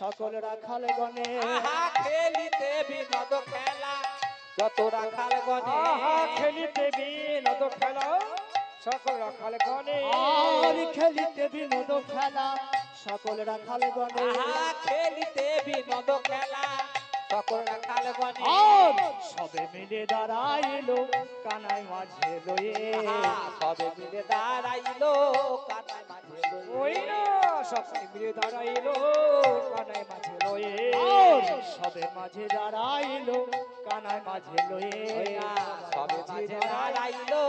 সকল রাখাল গণে খেলিতে বিনোদ খেলা যত রাখাল গণে খেলিতে বিনোদ খেলা সকল রাখাল গণে আর খেলিতে বিনোদ খেলা সকল রাখাল গণে খেলিতে বিনোদ খেলা সকল রাখাল গণে আর সবে মিলে দাঁড়াইলো কানাই মাঝে লয়ে সবে মিলে দাঁড়াইলো কানাই মাঝে লয়ে ওই না সকলে মিলে দাঁড়াইলো কানাই মাঝে লয়ে আর সবে মাঝে দাঁড়াইলো কানাই মাঝে লয়ে সবে মাঝে দাঁড়াইলো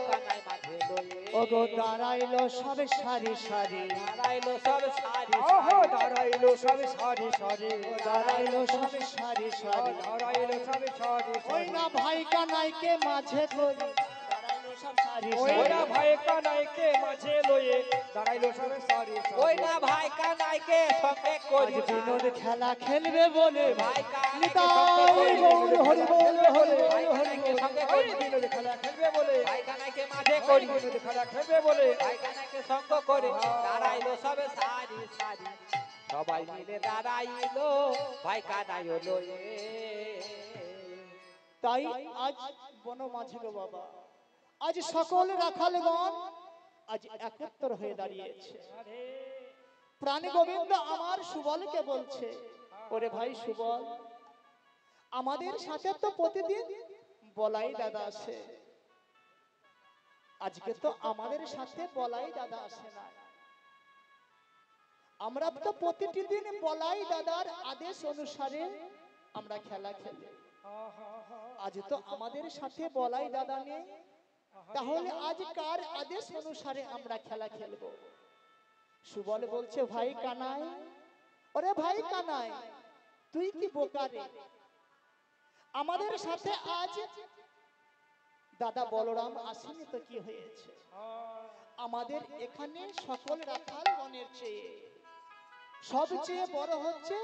কানাই মাঝে লয়ে ওগো দাঁড়াইলো সবে সারি সারি দাঁড়াইলো সব সারি ওহো দাঁড়াইলো সব সারি সারি দাঁড়াইলো সবে সারি সারি দাঁড়াইলো সব সারি ওই না ভাই কানাইকে মাঝে করি দাঁড়াইলো সব সারি ওই সারি না ভাই কানাইকে মাঝে লয়ে দাঁড়াইলো সব সারি ওই না ভাই কানাইকে সঙ্গে আজ করি বিনোদ খেলা খেলবে বলে ভাই কানাইকে নিতাই গৌর হরি বল হরি ভাই বল হরি কানাইকে বল। সঙ্গে ওই করি বিনোদ খেলা খেলবে বলে ভাই কানাইকে মাঝে করি বিনোদ খেলা খেলবে বলে ভাই কানাইকে সঙ্গ করে দাঁড়াইলো সবে সারি সারি সবাই মিলে দাঁড়াইলো ভাই কানাই লয়ে তাই আজ বন মাঝে গো বাবা আজ সকল রাখালগণ আজ একত্র হয়ে দাঁড়িয়েছে প্রাণী গোবিন্দ আমার সুবলকে বলছে ওরে ভাই সুবল আমাদের সাথে তো প্রতিদিন বলাই দাদা আসে আজকে তো আমাদের সাথে বলাই দাদা আসে না আমরা তো প্রতিটি দিন বলাই দাদার আদেশ অনুসারে আমরা খেলা খেলি আজ তো আমাদের সাথে বলাই দাদা নেই তাহলে আজ কার আদেশ অনুসারে আমরা খেলা খেলবো সুবল বলছে ভাই কানাই ওরে ভাই কানাই তুই কি বোকারে আমাদের সাথে আজ দাদা বলরাম আসেনি তো কি হয়েছে আমাদের এখানে সকল রাখাল গণের চেয়ে সবচেয়ে বড় হচ্ছে